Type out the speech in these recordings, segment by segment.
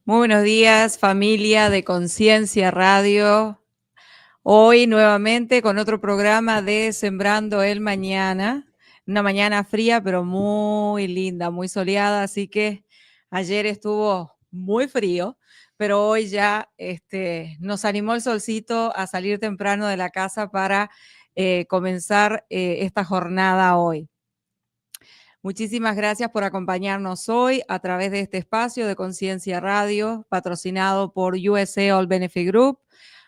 Muy buenos días, familia de Conciencia Radio. Hoy nuevamente con otro programa de Sembrando el Mañana. Una mañana fría, pero muy linda, muy soleada. Así que ayer estuvo muy frío, pero hoy ya nos animó el solcito a salir temprano de la casa para comenzar esta jornada hoy. Muchísimas gracias por acompañarnos hoy a través de este espacio de Conciencia Radio, patrocinado por USA All Benefit Group,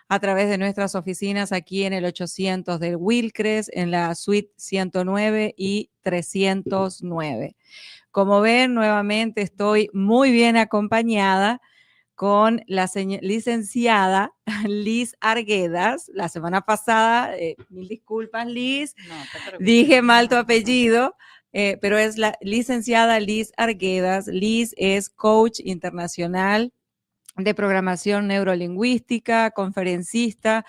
a través de nuestras oficinas aquí en el 800 del Wilcres, en la suite 109 y 309. Como ven, nuevamente estoy muy bien acompañada con la licenciada Liz Arguedas. La semana pasada, mil disculpas, Liz, dije mal tu apellido, pero es la licenciada Liz Arguedas. Liz es coach internacional de programación neurolingüística, conferencista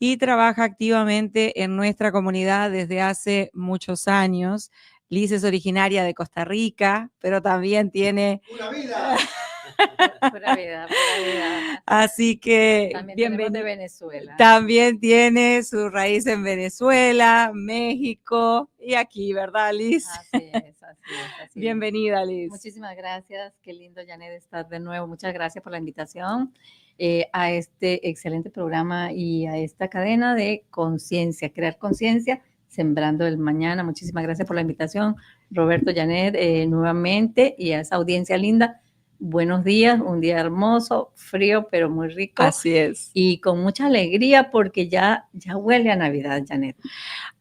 y trabaja activamente en nuestra comunidad desde hace muchos años. Liz es originaria de Costa Rica, pero también tiene... ¡Pura vida! Pura vida, pura vida. Así que también tenemos de Venezuela. También tiene su raíz en Venezuela, México y aquí, ¿verdad, Liz? Así es, así es. Así Bienvenida, Liz. Muchísimas gracias, qué lindo, Janet, estar de nuevo. Muchas gracias por la invitación a este excelente programa y a esta cadena de conciencia, crear conciencia, sembrando el mañana. Muchísimas gracias por la invitación, Roberto, Janet, nuevamente, y a esa audiencia linda. Buenos días, un día hermoso, frío, pero muy rico. Así es. Y con mucha alegría porque ya huele a Navidad, Janet.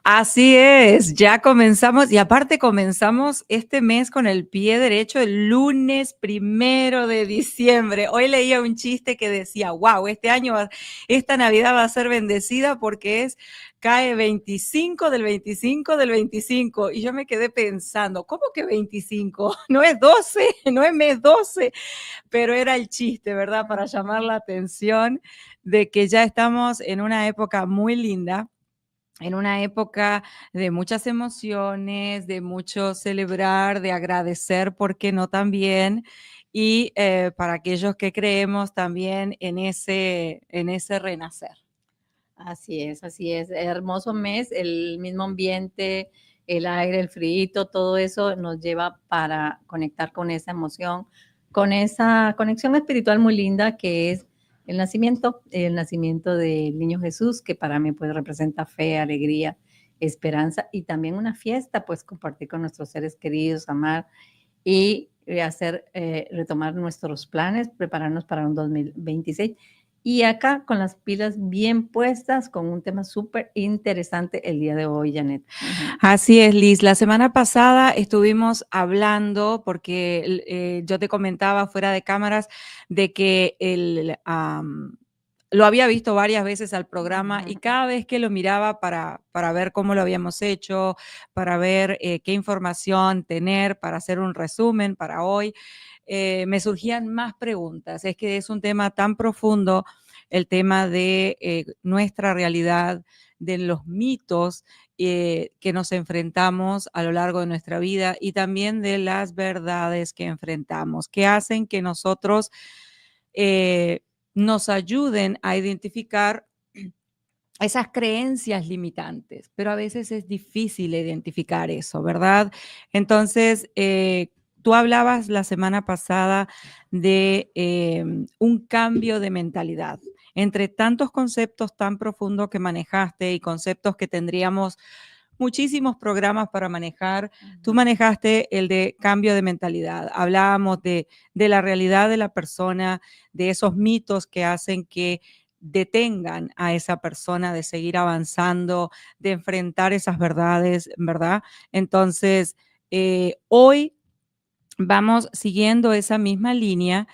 Así es, ya comenzamos y aparte comenzamos este mes con el pie derecho el lunes 1 de diciembre. Hoy leía un chiste que decía, wow, este año, esta Navidad va a ser bendecida porque cae 25 del 25 del 25. Y yo me quedé pensando, ¿cómo que 25? No es 12, no es mes 12, pero era el chiste, ¿verdad? Para llamar la atención de que ya estamos en una época muy linda, en una época de muchas emociones, de mucho celebrar, de agradecer, ¿por qué no también? Y para aquellos que creemos también en ese renacer. Así es. Hermoso mes, el mismo ambiente, el aire, el frío, todo eso nos lleva para conectar con esa emoción, con esa conexión espiritual muy linda que es el nacimiento del niño Jesús, que para mí pues representa fe, alegría, esperanza y también una fiesta, pues compartir con nuestros seres queridos, amar y retomar nuestros planes, prepararnos para un 2026. Y acá con las pilas bien puestas, con un tema súper interesante el día de hoy, Janet. Así es, Liz. La semana pasada estuvimos hablando, porque yo te comentaba fuera de cámaras, de que lo había visto varias veces al programa y cada vez que lo miraba para ver cómo lo habíamos hecho, para ver qué información tener, para hacer un resumen para hoy, me surgían más preguntas. Es que es un tema tan profundo, el tema de nuestra realidad, de los mitos que nos enfrentamos a lo largo de nuestra vida y también de las verdades que enfrentamos, que hacen que nosotros nos ayuden a identificar esas creencias limitantes, pero a veces es difícil identificar eso, ¿verdad? Entonces, tú hablabas la semana pasada de un cambio de mentalidad. Entre tantos conceptos tan profundos que manejaste y conceptos que tendríamos muchísimos programas para manejar, tú manejaste el de cambio de mentalidad. Hablábamos de la realidad de la persona, de esos mitos que hacen que detengan a esa persona de seguir avanzando, de enfrentar esas verdades, ¿verdad? Entonces, hoy vamos siguiendo esa misma línea.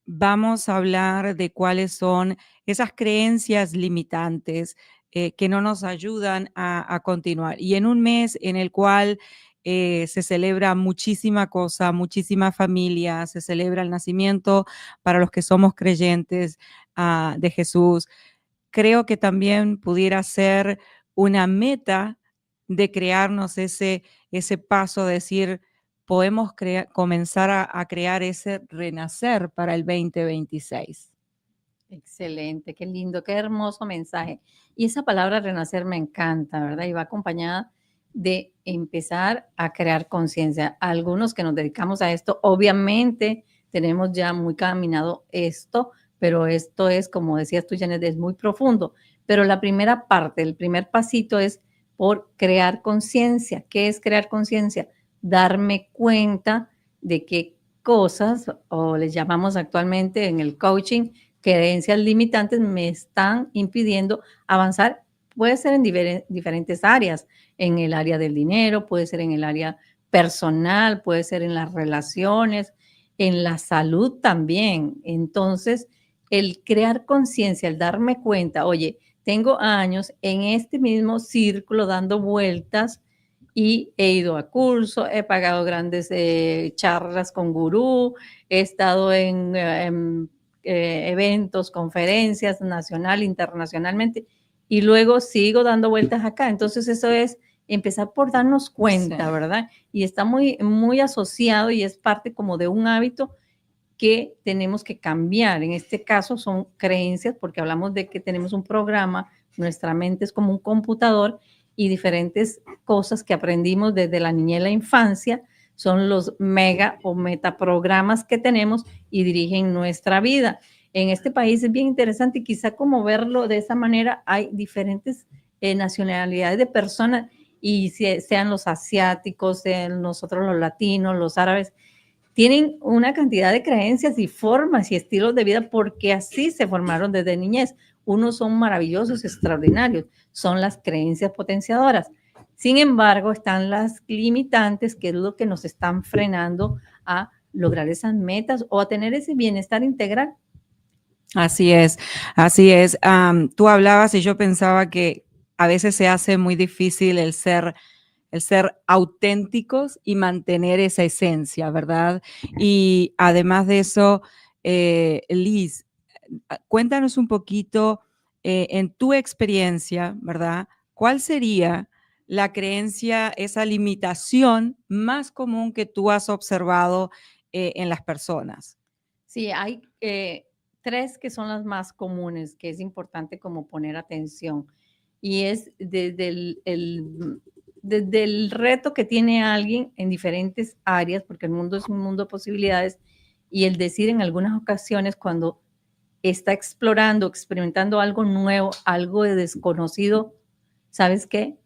Vamos a hablar de cuáles son esas creencias limitantes que no nos ayudan a continuar. Y en un mes en el cual se celebra muchísima cosa, muchísima familia, se celebra el nacimiento para los que somos creyentes de Jesús, creo que también pudiera ser una meta de crearnos ese paso, de decir, podemos comenzar a crear ese renacer para el 2026. Excelente, qué lindo, qué hermoso mensaje. Y esa palabra renacer me encanta, ¿verdad? Y va acompañada de empezar a crear conciencia. Algunos que nos dedicamos a esto, obviamente tenemos ya muy caminado esto, pero esto es, como decías tú, Janet, es muy profundo. Pero la primera parte, el primer pasito es por crear conciencia. ¿Qué es crear conciencia? Darme cuenta de qué cosas, o les llamamos actualmente en el coaching, creencias limitantes me están impidiendo avanzar. Puede ser en diferentes áreas, en el área del dinero, puede ser en el área personal, puede ser en las relaciones, en la salud también. Entonces, el crear conciencia, el darme cuenta, oye, tengo años en este mismo círculo dando vueltas y he ido a cursos, he pagado grandes charlas con gurú, he estado en eventos, conferencias nacional, internacionalmente, y luego sigo dando vueltas acá. Entonces eso es empezar por darnos cuenta, sí, ¿verdad? Y está muy, muy asociado y es parte como de un hábito que tenemos que cambiar. En este caso son creencias, porque hablamos de que tenemos un programa, nuestra mente es como un computador y diferentes cosas que aprendimos desde la niñez y la infancia son los mega o metaprogramas que tenemos y dirigen nuestra vida. En este país es bien interesante y quizá como verlo de esa manera, hay diferentes nacionalidades de personas y sean los asiáticos, sean nosotros los latinos, los árabes, tienen una cantidad de creencias y formas y estilos de vida porque así se formaron desde niñez. Unos son maravillosos, extraordinarios, son las creencias potenciadoras. Sin embargo, están las limitantes, que es lo que nos están frenando a lograr esas metas o a tener ese bienestar integral. Así es, así es. Tú hablabas y yo pensaba que a veces se hace muy difícil el ser auténticos y mantener esa esencia, ¿verdad? Y además de eso, Liz, cuéntanos un poquito en tu experiencia, ¿verdad? ¿Cuál sería la creencia, esa limitación más común que tú has observado en las personas? Sí, hay tres que son las más comunes, que es importante como poner atención. Y es desde el reto que tiene alguien en diferentes áreas, porque el mundo es un mundo de posibilidades, y el decir en algunas ocasiones cuando está explorando, experimentando algo nuevo, algo de desconocido, ¿sabes qué?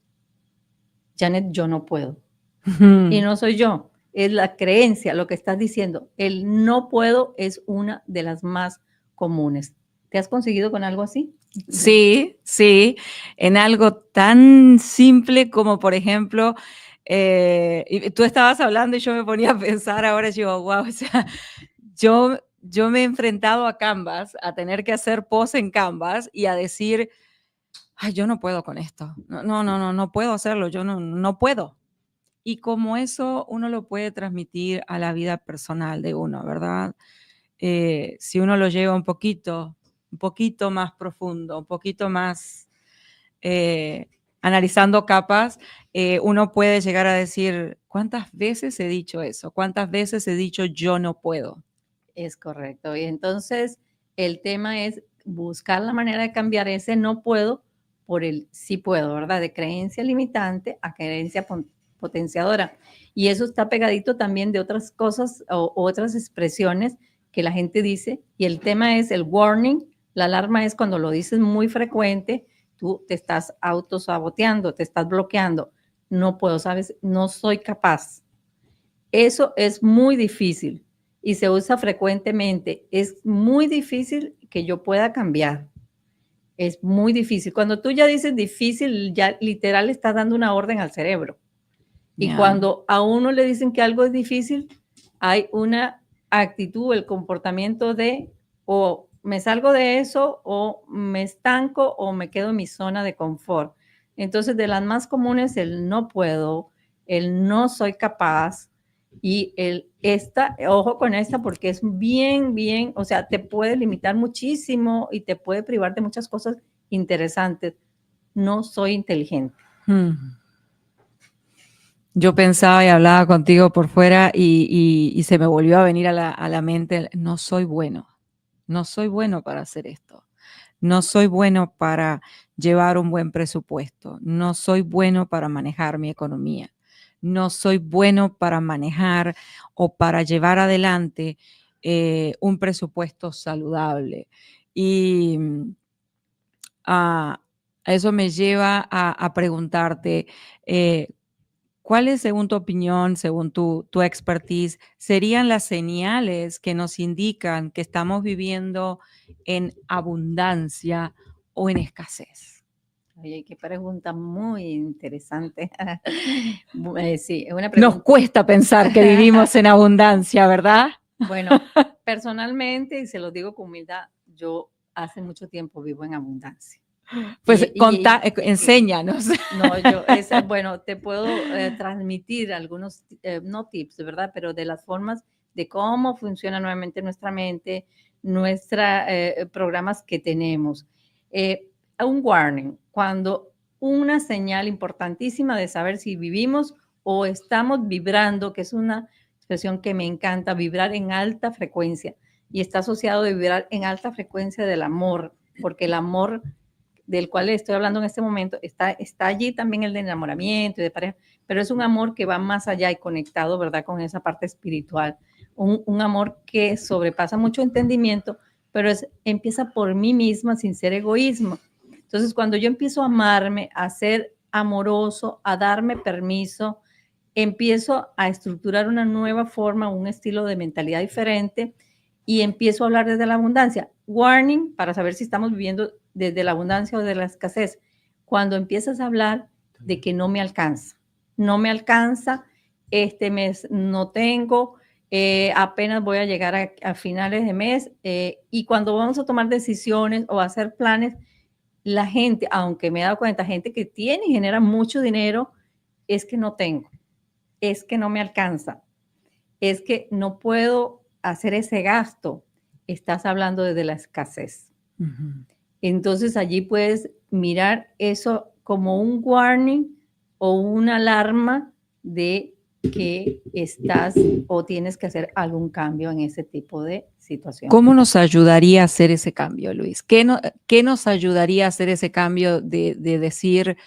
Janet, yo no puedo. Y no soy yo, es la creencia, lo que estás diciendo. El no puedo es una de las más comunes. ¿Te has conseguido con algo así? Sí, sí, en algo tan simple como, por ejemplo, y tú estabas hablando y yo me ponía a pensar ahora, yo, wow, o sea, yo me he enfrentado a Canvas, a tener que hacer post en Canvas y a decir, ay, yo no puedo con esto, no puedo hacerlo, yo no puedo. Y como eso uno lo puede transmitir a la vida personal de uno, ¿verdad? Si uno lo lleva un poquito más profundo, un poquito más analizando capas, uno puede llegar a decir, ¿cuántas veces he dicho eso? ¿Cuántas veces he dicho yo no puedo? Es correcto. Y entonces el tema es buscar la manera de cambiar ese no puedo por el sí puedo, ¿verdad? De creencia limitante a creencia potenciadora. Y eso está pegadito también de otras cosas o otras expresiones que la gente dice. Y el tema es el warning. La alarma es cuando lo dices muy frecuente, tú te estás autosaboteando, te estás bloqueando. No puedo, ¿sabes? No soy capaz. Eso es muy difícil y se usa frecuentemente. Es muy difícil que yo pueda cambiar. Es muy difícil. Cuando tú ya dices difícil, ya literal estás dando una orden al cerebro. Y cuando a uno le dicen que algo es difícil, hay una actitud, el comportamiento de o me salgo de eso o me estanco o me quedo en mi zona de confort. Entonces, de las más comunes, el no puedo, el no soy capaz y ojo con esta porque es bien, o sea, te puede limitar muchísimo y te puede privar de muchas cosas interesantes. No soy inteligente. Yo pensaba y hablaba contigo por fuera y se me volvió a venir a la mente, no soy bueno para hacer esto, no soy bueno para llevar un buen presupuesto, no soy bueno para manejar mi economía, no soy bueno para manejar o para llevar adelante un presupuesto saludable. Y eso me lleva a preguntarte, ¿cuáles, según tu opinión, según tu expertise, serían las señales que nos indican que estamos viviendo en abundancia o en escasez? Oye, qué pregunta muy interesante. Sí, es una Nos pregunta. cuesta pensar que vivimos en abundancia, ¿verdad? Bueno, personalmente, y se lo digo con humildad, yo hace mucho tiempo vivo en abundancia. Pues enséñanos. No, bueno, te puedo transmitir algunos, no tips, ¿verdad? Pero de las formas de cómo funciona nuevamente nuestra mente, nuestros programas que tenemos. Un warning, cuando una señal importantísima de saber si vivimos o estamos vibrando, que es una expresión que me encanta, vibrar en alta frecuencia, y está asociado de vibrar en alta frecuencia del amor, porque el amor del cual estoy hablando en este momento, está allí también el de enamoramiento y de pareja, pero es un amor que va más allá y conectado, ¿verdad?, con esa parte espiritual. Un amor que sobrepasa mucho entendimiento, pero empieza por mí misma sin ser egoísmo. Entonces, cuando yo empiezo a amarme, a ser amoroso, a darme permiso, empiezo a estructurar una nueva forma, un estilo de mentalidad diferente y empiezo a hablar desde la abundancia. Warning, para saber si estamos viviendo desde la abundancia o de la escasez. Cuando empiezas a hablar de que no me alcanza, este mes no tengo, apenas voy a llegar a finales de mes, y cuando vamos a tomar decisiones o a hacer planes, la gente, aunque me he dado cuenta, gente que tiene y genera mucho dinero, es que no tengo, es que no me alcanza, es que no puedo hacer ese gasto. Estás hablando desde la escasez. Uh-huh. Entonces allí puedes mirar eso como un warning o una alarma de que estás o tienes que hacer algún cambio en ese tipo de situación. ¿Cómo nos ayudaría a hacer ese cambio, Luis? ¿Qué nos ayudaría a hacer ese cambio de decir,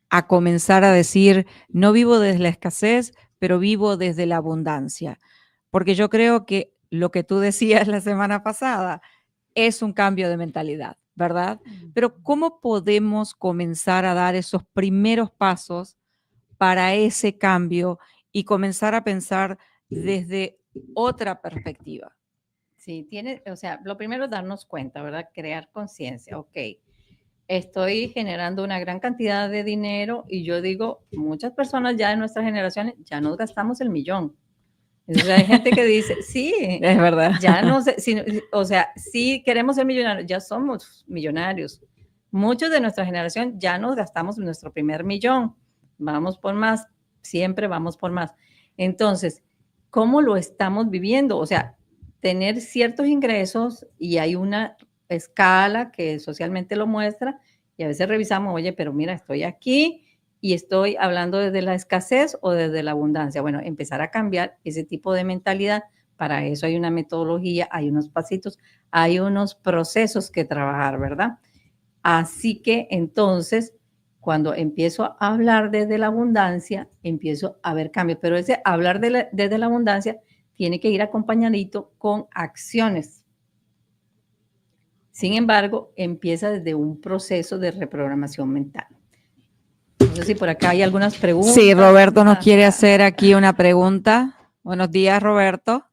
a comenzar a decir, no vivo desde la escasez, pero vivo desde la abundancia? Porque yo creo que lo que tú decías la semana pasada es un cambio de mentalidad, ¿verdad? Pero ¿cómo podemos comenzar a dar esos primeros pasos para ese cambio y comenzar a pensar desde otra perspectiva? Sí, o sea, lo primero es darnos cuenta, ¿verdad? Crear conciencia. Ok, estoy generando una gran cantidad de dinero y yo digo, muchas personas ya de nuestras generaciones ya nos gastamos el millón. Entonces hay gente que dice, sí, es verdad. Ya no sé, o sea, sí queremos ser millonarios, ya somos millonarios. Muchos de nuestra generación ya nos gastamos nuestro primer millón. Vamos por más, siempre vamos por más. Entonces, ¿cómo lo estamos viviendo? O sea, tener ciertos ingresos y hay una escala que socialmente lo muestra y a veces revisamos, oye, pero mira, estoy aquí y estoy hablando desde la escasez o desde la abundancia. Bueno, empezar a cambiar ese tipo de mentalidad. Para eso hay una metodología, hay unos pasitos, hay unos procesos que trabajar, ¿verdad? Así que entonces, cuando empiezo a hablar desde la abundancia, empiezo a ver cambios. Pero ese hablar desde la abundancia tiene que ir acompañadito con acciones. Sin embargo, empieza desde un proceso de reprogramación mental. No sé si por acá hay algunas preguntas. Sí, Roberto nos quiere hacer aquí una pregunta. Buenos días, Roberto.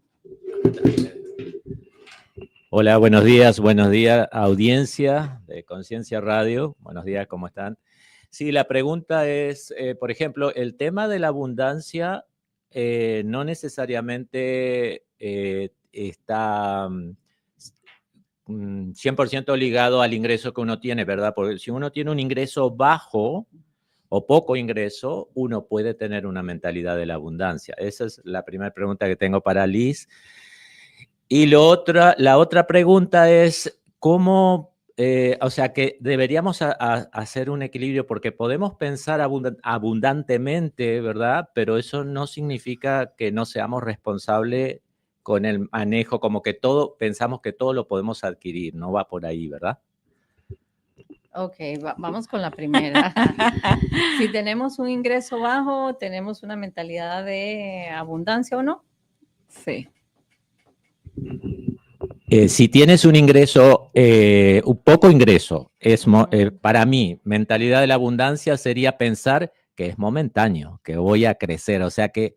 Hola, buenos días, audiencia de Conciencia Radio. Buenos días, ¿cómo están? Sí, la pregunta es, por ejemplo, el tema de la abundancia no necesariamente está 100% ligado al ingreso que uno tiene, ¿verdad? Porque si uno tiene un ingreso bajo o poco ingreso, uno puede tener una mentalidad de la abundancia. Esa es la primera pregunta que tengo para Liz. Y la otra pregunta es, ¿cómo O sea que deberíamos hacer un equilibrio porque podemos pensar abundantemente, ¿verdad? Pero eso no significa que no seamos responsables con el manejo, como que pensamos que todo lo podemos adquirir, no va por ahí, ¿verdad? Ok, vamos con la primera. Si tenemos un ingreso bajo, ¿tenemos una mentalidad de abundancia o no? Sí. Si tienes un ingreso, un poco ingreso, para mí, mentalidad de la abundancia sería pensar que es momentáneo, que voy a crecer, o sea que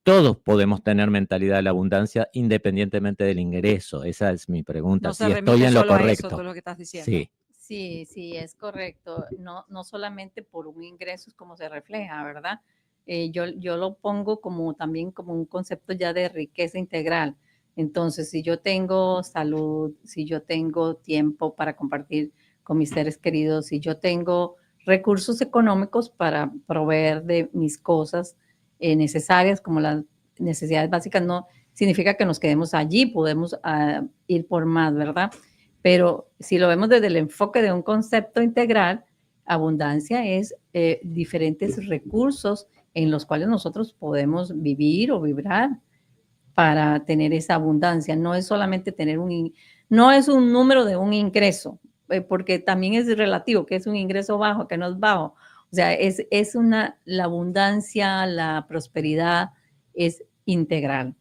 todos podemos tener mentalidad de la abundancia independientemente del ingreso. Esa es mi pregunta. No si se estoy remite en lo solo a eso, correcto. todo lo que estás diciendo. Sí. Sí, es correcto. No solamente por un ingreso es como se refleja, ¿verdad? Yo lo pongo también como un concepto ya de riqueza integral. Entonces, si yo tengo salud, si yo tengo tiempo para compartir con mis seres queridos, si yo tengo recursos económicos para proveer de mis cosas necesarias, como las necesidades básicas, no significa que nos quedemos allí, podemos ir por más, ¿verdad? Pero si lo vemos desde el enfoque de un concepto integral, abundancia es diferentes recursos en los cuales nosotros podemos vivir o vibrar para tener esa abundancia. No es solamente no es un número de un ingreso, porque también es relativo, que es un ingreso bajo, que no es bajo. O sea, la abundancia, la prosperidad es integral.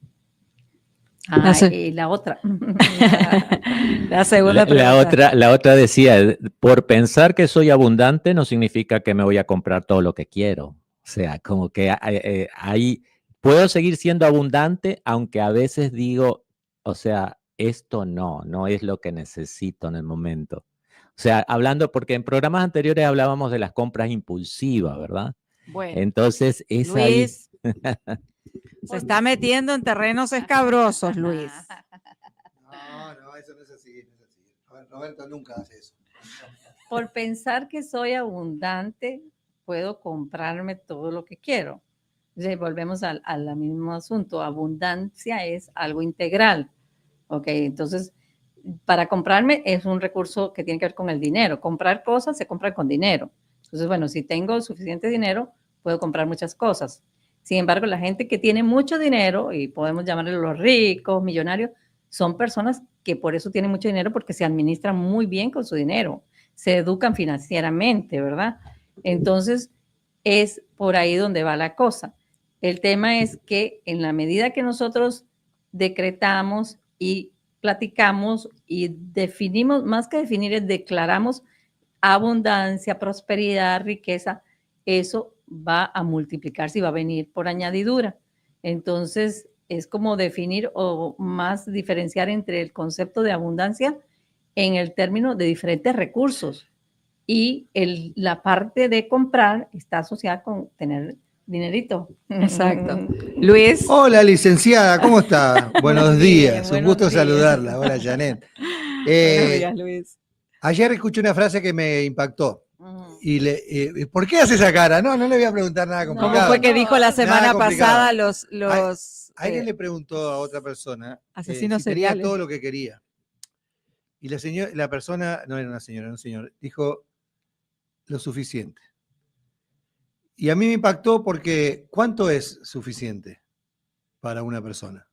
Y la otra. La segunda pregunta. La otra decía, por pensar que soy abundante no significa que me voy a comprar todo lo que quiero. O sea, como que ahí puedo seguir siendo abundante, aunque a veces digo, o sea, esto no es lo que necesito en el momento. O sea, porque en programas anteriores hablábamos de las compras impulsivas, ¿verdad? Bueno, entonces es Luis, ahí. se está metiendo en terrenos escabrosos, Luis. No, eso no es así. A ver, Roberto nunca hace eso. Por pensar que soy abundante, puedo comprarme todo lo que quiero. Entonces, volvemos al mismo asunto. Abundancia es algo integral. Ok, entonces, para comprarme es un recurso que tiene que ver con el dinero. Comprar cosas se compra con dinero. Entonces, bueno, si tengo suficiente dinero, puedo comprar muchas cosas. Sin embargo, la gente que tiene mucho dinero, y podemos llamarle los ricos, millonarios, son personas que por eso tienen mucho dinero porque se administran muy bien con su dinero, se educan financieramente, ¿verdad? Entonces, es por ahí donde va la cosa. El tema es que en la medida que nosotros decretamos y platicamos y definimos, más que definir, es declaramos abundancia, prosperidad, riqueza, eso va a multiplicarse y va a venir por añadidura. Entonces, es como definir o más diferenciar entre el concepto de abundancia en el término de diferentes recursos. Y la parte de comprar está asociada con tener dinerito. Exacto. Luis. Hola, licenciada, ¿cómo está? Buenos días, un gusto días. saludarla. Hola, Janet. Buenos días, Luis. Ayer escuché una frase que me impactó. Y ¿por qué hace esa cara? No le voy a preguntar nada complicado. ¿Cómo fue que dijo la semana pasada los alguien le preguntó a otra persona asesinos si tenía seriales? todo lo que quería. Y la persona, no era una señora, era un señor, dijo lo suficiente. Y a mí me impactó porque ¿cuánto es suficiente para una persona?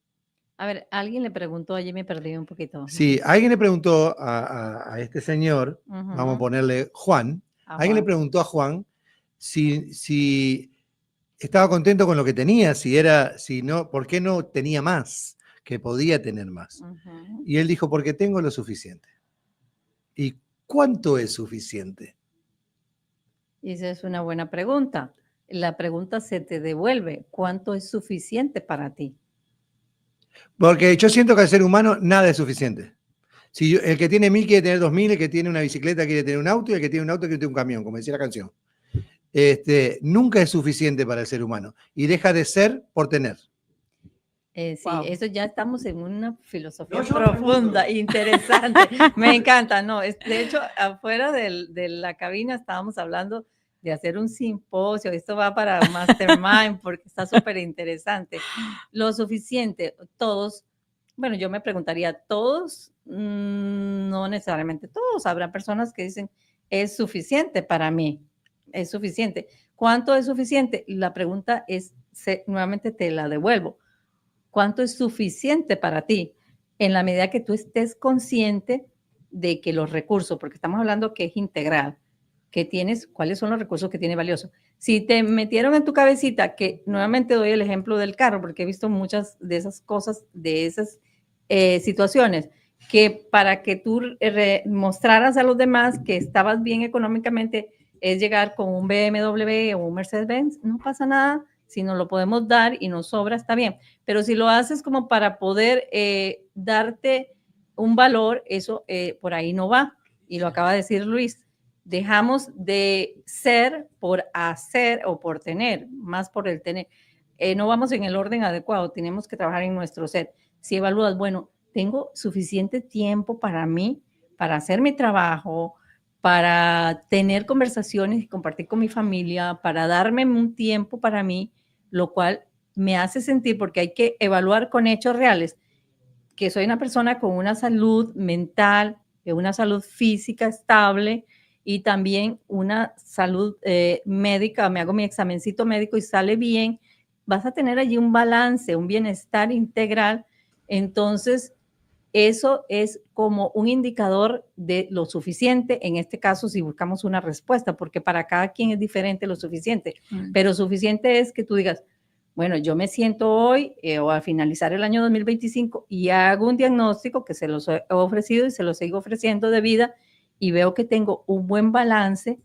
A ver, alguien le preguntó, allí me perdí un poquito. Sí, alguien le preguntó a este señor, vamos a ponerle Juan, alguien le preguntó a Juan si estaba contento con lo que tenía, si no, ¿por qué no tenía más? Que podía tener más. Y él dijo, porque tengo lo suficiente. ¿Y cuánto es suficiente? Y esa es una buena pregunta. La pregunta se te devuelve, ¿cuánto es suficiente para ti? Porque yo siento que al ser humano nada es suficiente. Si el que tiene 1000 quiere tener 2000, el que tiene una bicicleta quiere tener un auto y el que tiene un auto quiere tener un camión, como decía la canción. Nunca es suficiente para el ser humano y deja de ser por tener. Sí, eso ya estamos en una filosofía profunda, interesante. Me encanta, ¿no? De hecho, afuera de la cabina estábamos hablando de hacer un simposio. Esto va para Mastermind porque está súper interesante. Lo suficiente, todos Bueno, yo me preguntaría, ¿todos? No necesariamente todos. Habrá personas que dicen, es suficiente para mí, es suficiente. ¿Cuánto es suficiente? La pregunta es, nuevamente te la devuelvo. ¿Cuánto es suficiente para ti? En la medida que tú estés consciente de que los recursos, porque estamos hablando que es integral, que tienes, cuáles son los recursos que tiene valioso. Si te metieron en tu cabecita, que nuevamente doy el ejemplo del carro, porque he visto muchas de esas cosas, de esas situaciones, que para que tú mostraras a los demás que estabas bien económicamente, es llegar con un BMW o un Mercedes-Benz, no pasa nada, si nos lo podemos dar y nos sobra, está bien. Pero si lo haces como para poder darte un valor, eso por ahí no va. Y lo acaba de decir Luis. Dejamos de ser por hacer o por tener, más por el tener. No vamos en el orden adecuado, tenemos que trabajar en nuestro ser. Si evalúas, bueno, tengo suficiente tiempo para mí, para hacer mi trabajo, para tener conversaciones y compartir con mi familia, para darme un tiempo para mí, lo cual me hace sentir, porque hay que evaluar con hechos reales, que soy una persona con una salud mental, una salud física estable y también una salud médica. Me hago mi examencito médico y sale bien. Vas a tener allí un balance, un bienestar integral. Entonces, eso es como un indicador de lo suficiente, en este caso si buscamos una respuesta, porque para cada quien es diferente lo suficiente, pero suficiente es que tú digas, bueno, yo me siento hoy o al finalizar el año 2025 y hago un diagnóstico que se los he ofrecido y se los sigo ofreciendo de vida y veo que tengo un buen balance,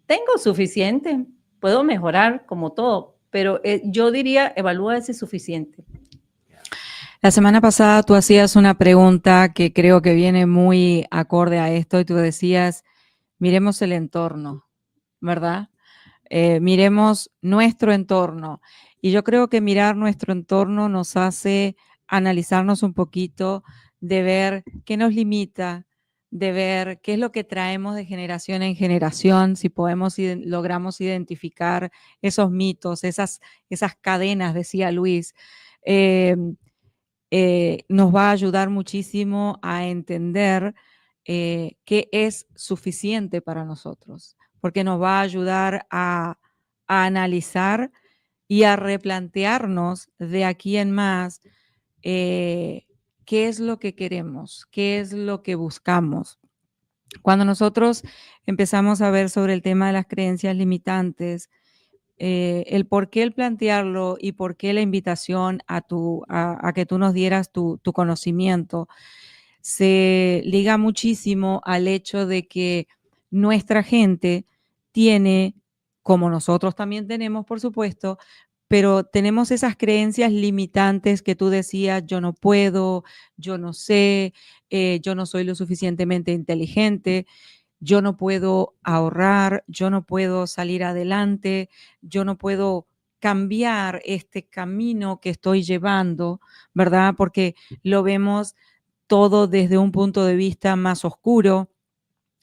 tengo suficiente, puedo mejorar como todo, pero yo diría, evalúa ese suficiente. La semana pasada tú hacías una pregunta que creo que viene muy acorde a esto y tú decías, miremos el entorno, ¿verdad? Miremos nuestro entorno. Y yo creo que mirar nuestro entorno nos hace analizarnos un poquito, de ver qué nos limita, de ver qué es lo que traemos de generación en generación, si logramos identificar esos mitos, esas cadenas, decía Luis. Nos va a ayudar muchísimo a entender qué es suficiente para nosotros, porque nos va a ayudar a analizar y a replantearnos de aquí en más qué es lo que queremos, qué es lo que buscamos. Cuando nosotros empezamos a ver sobre el tema de las creencias limitantes, el por qué el plantearlo y por qué la invitación a que tú nos dieras tu conocimiento se liga muchísimo al hecho de que nuestra gente tiene, como nosotros también tenemos, por supuesto, pero tenemos esas creencias limitantes que tú decías, yo no puedo, yo no sé, yo no soy lo suficientemente inteligente, yo no puedo ahorrar, yo no puedo salir adelante, yo no puedo cambiar este camino que estoy llevando, ¿verdad? Porque lo vemos todo desde un punto de vista más oscuro.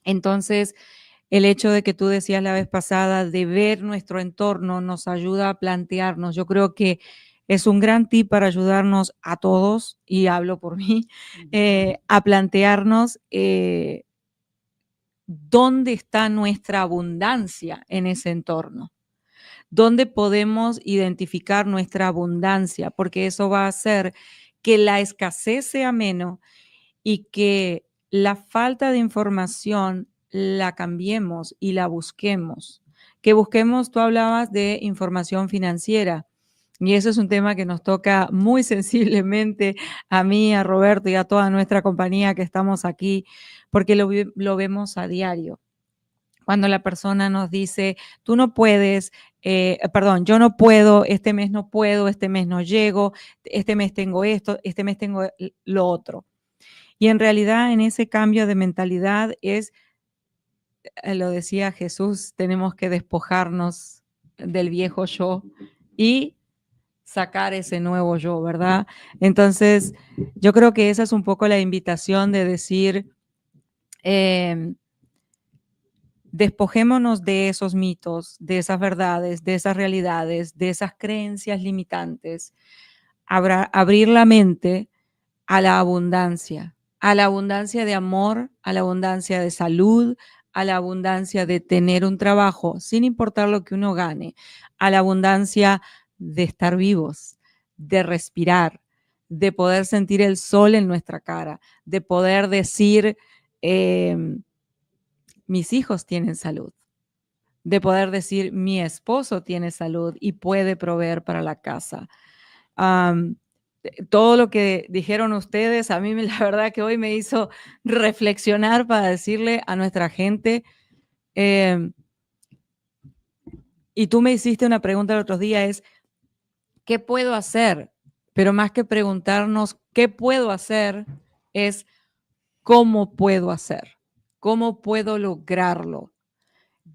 Entonces, el hecho de que tú decías la vez pasada de ver nuestro entorno nos ayuda a plantearnos. Yo creo que es un gran tip para ayudarnos a todos, y hablo por mí, a plantearnos dónde está nuestra abundancia en ese entorno, dónde podemos identificar nuestra abundancia, porque eso va a hacer que la escasez sea menos y que la falta de información la cambiemos y la busquemos. Que busquemos, tú hablabas de información financiera, y eso es un tema que nos toca muy sensiblemente a mí, a Roberto y a toda nuestra compañía que estamos aquí, porque lo vemos a diario. Cuando la persona nos dice, tú no puedes, yo no puedo, este mes no puedo, este mes no llego, este mes tengo esto, este mes tengo lo otro. Y en realidad en ese cambio de mentalidad lo decía Jesús, tenemos que despojarnos del viejo yo y sacar ese nuevo yo, ¿verdad? Entonces, yo creo que esa es un poco la invitación de decir, despojémonos de esos mitos, de esas verdades, de esas realidades, de esas creencias limitantes, abrir la mente a la abundancia de amor, a la abundancia de salud, a la abundancia de tener un trabajo, sin importar lo que uno gane, a la abundancia de estar vivos, de respirar, de poder sentir el sol en nuestra cara, de poder decir, mis hijos tienen salud, de poder decir, mi esposo tiene salud y puede proveer para la casa. Todo lo que dijeron ustedes, a mí la verdad que hoy me hizo reflexionar para decirle a nuestra gente, y tú me hiciste una pregunta el otro día, es, ¿qué puedo hacer? Pero más que preguntarnos qué puedo hacer, es cómo puedo hacer, cómo puedo lograrlo.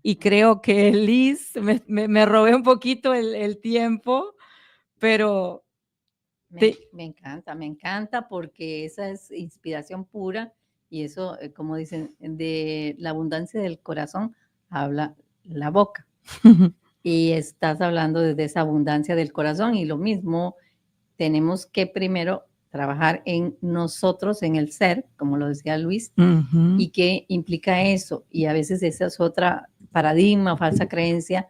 Y creo que Liz, me robé un poquito el tiempo, pero... Me encanta porque esa es inspiración pura y eso, como dicen, de la abundancia del corazón habla la boca. Y estás hablando de esa abundancia del corazón y lo mismo, tenemos que primero trabajar en nosotros, en el ser, como lo decía Luis, y qué implica eso. Y a veces esa es otra paradigma, falsa creencia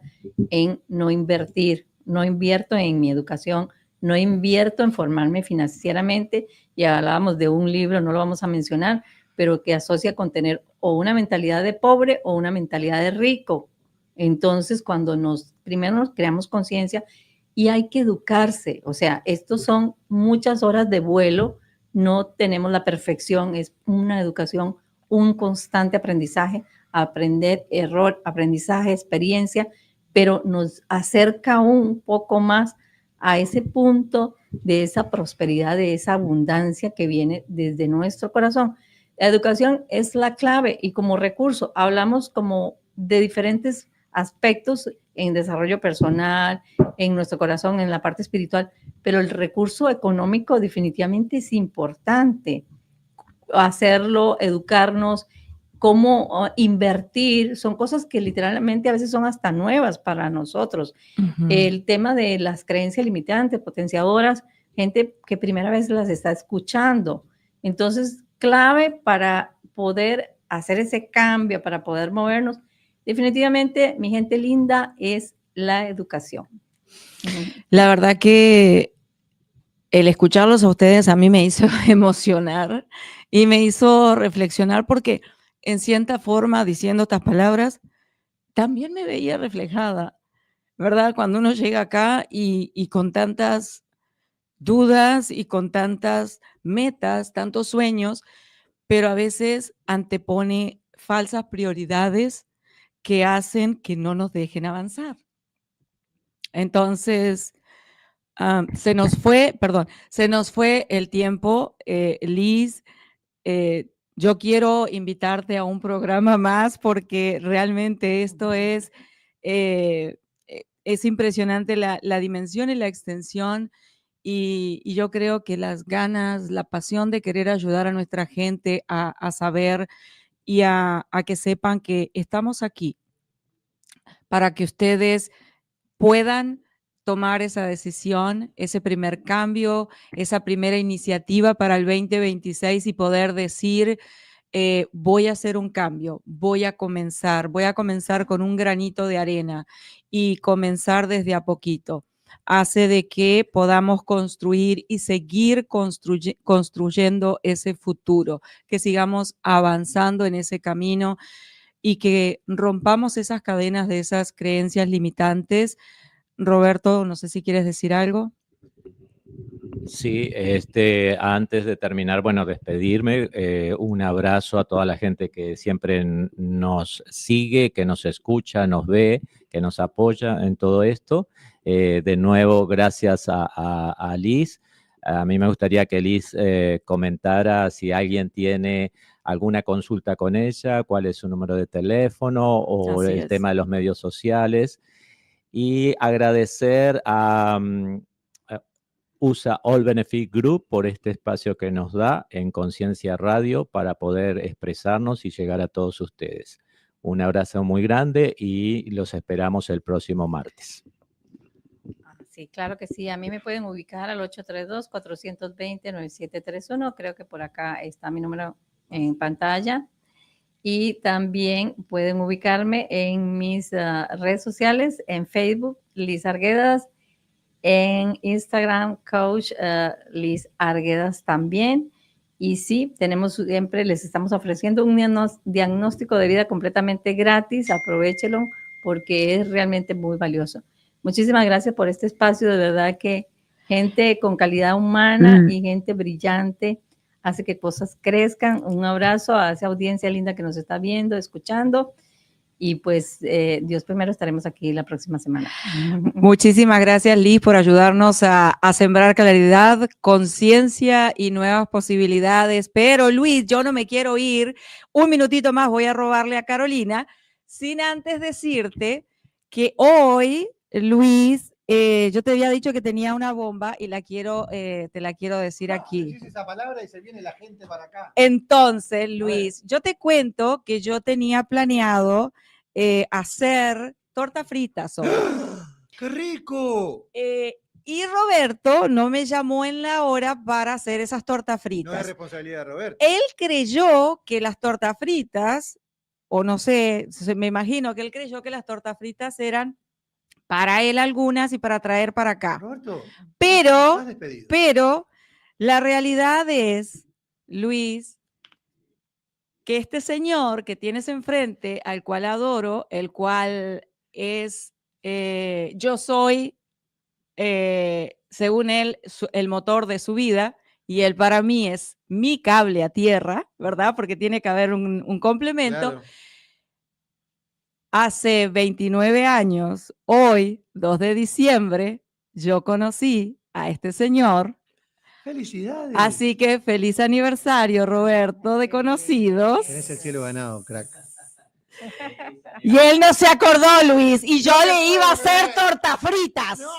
en no invertir. No invierto en mi educación, no invierto en formarme financieramente. Ya hablábamos de un libro, no lo vamos a mencionar, pero que asocia con tener o una mentalidad de pobre o una mentalidad de rico. Entonces, cuando primero nos creamos conciencia y hay que educarse, o sea, estos son muchas horas de vuelo, no tenemos la perfección, es una educación, un constante aprendizaje, aprender, error, aprendizaje, experiencia, pero nos acerca un poco más a ese punto de esa prosperidad, de esa abundancia que viene desde nuestro corazón. La educación es la clave y como recurso hablamos como de diferentes aspectos en desarrollo personal, en nuestro corazón, en la parte espiritual, pero el recurso económico definitivamente es importante. Hacerlo, educarnos, cómo invertir, son cosas que literalmente a veces son hasta nuevas para nosotros. El tema de las creencias limitantes, potenciadoras, gente que primera vez las está escuchando. Entonces, clave para poder hacer ese cambio, para poder movernos, definitivamente, mi gente linda, es la educación. La verdad que el escucharlos a ustedes a mí me hizo emocionar y me hizo reflexionar porque en cierta forma, diciendo estas palabras, también me veía reflejada, ¿verdad? Cuando uno llega acá y con tantas dudas y con tantas metas, tantos sueños, pero a veces antepone falsas prioridades que hacen que no nos dejen avanzar. Entonces, se nos fue el tiempo, Liz. Yo quiero invitarte a un programa más porque realmente esto es impresionante la dimensión y la extensión y yo creo que las ganas, la pasión de querer ayudar a nuestra gente a saber y a que sepan que estamos aquí para que ustedes puedan tomar esa decisión, ese primer cambio, esa primera iniciativa para el 2026 y poder decir, voy a hacer un cambio, voy a comenzar con un granito de arena y comenzar desde a poquito. Hace de que podamos construir y seguir construyendo ese futuro, que sigamos avanzando en ese camino y que rompamos esas cadenas de esas creencias limitantes. Roberto, no sé si quieres decir algo. Sí, antes de terminar, bueno, despedirme, un abrazo a toda la gente que siempre nos sigue, que nos escucha, nos ve, que nos apoya en todo esto. De nuevo, gracias a Liz. A mí me gustaría que Liz comentara si alguien tiene alguna consulta con ella, cuál es su número de teléfono o el tema de los medios sociales. Y agradecer a USA All Benefit Group por este espacio que nos da en Conciencia Radio para poder expresarnos y llegar a todos ustedes. Un abrazo muy grande y los esperamos el próximo martes. sí, claro que sí. A mí me pueden ubicar al 832-420-9731. Creo que por acá está mi número en pantalla. Y también pueden ubicarme en mis redes sociales, en Facebook, Liz Arguedas, en Instagram, Coach Liz Arguedas también. Y sí, siempre les estamos ofreciendo un diagnóstico de vida completamente gratis. Aprovéchelo porque es realmente muy valioso. Muchísimas gracias por este espacio. De verdad que gente con calidad humana y gente brillante hace que cosas crezcan. Un abrazo a esa audiencia linda que nos está viendo, escuchando. Y pues Dios primero, estaremos aquí la próxima semana. Muchísimas gracias, Liz, por ayudarnos a sembrar claridad, conciencia y nuevas posibilidades. Pero Luis, yo no me quiero ir. Un minutito más voy a robarle a Carolina, sin antes decirte que hoy, Luis, yo te había dicho que tenía una bomba y te la quiero decir aquí. Decís esa palabra y se viene la gente para acá. Entonces, Luis, yo te cuento que yo tenía planeado hacer torta frita hoy. ¡Qué rico! Y Roberto no me llamó en la hora para hacer esas tortas fritas. No es responsabilidad de Roberto. Él creyó que las tortas fritas, o no sé, me imagino que él creyó que las tortas fritas eran para él algunas y para traer para acá. Roberto, pero la realidad es, Luis, que este señor que tienes enfrente, al cual adoro, el cual es, yo soy, según él, el motor de su vida, y él para mí es mi cable a tierra, ¿verdad? Porque tiene que haber un complemento. claro. Hace 29 años, hoy, 2 de diciembre, yo conocí a este señor. ¡Felicidades! Así que feliz aniversario, Roberto, de conocidos. Tenés el cielo ganado, crack. Y él no se acordó, Luis, y yo le iba a hacer tortas fritas. No,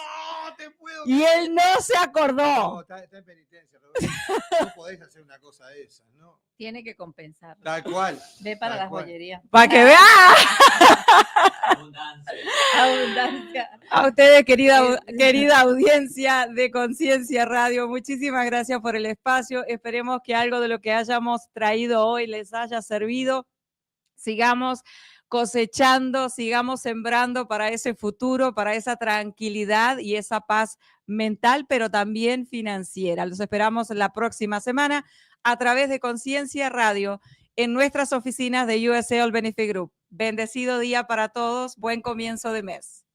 te puedo. Y él no se acordó. No, está en penitencia, Roberto. No podés hacer una cosa de esas, ¿no? Tiene que compensar. Tal cual. Ve para la joyería. Para que vea. Abundancia. A ustedes, querida audiencia de Conciencia Radio, muchísimas gracias por el espacio. Esperemos que algo de lo que hayamos traído hoy les haya servido. Sigamos cosechando, sigamos sembrando para ese futuro, para esa tranquilidad y esa paz mental, pero también financiera. Los esperamos la próxima semana a través de Conciencia Radio en nuestras oficinas de USA All Benefit Group. Bendecido día para todos, buen comienzo de mes.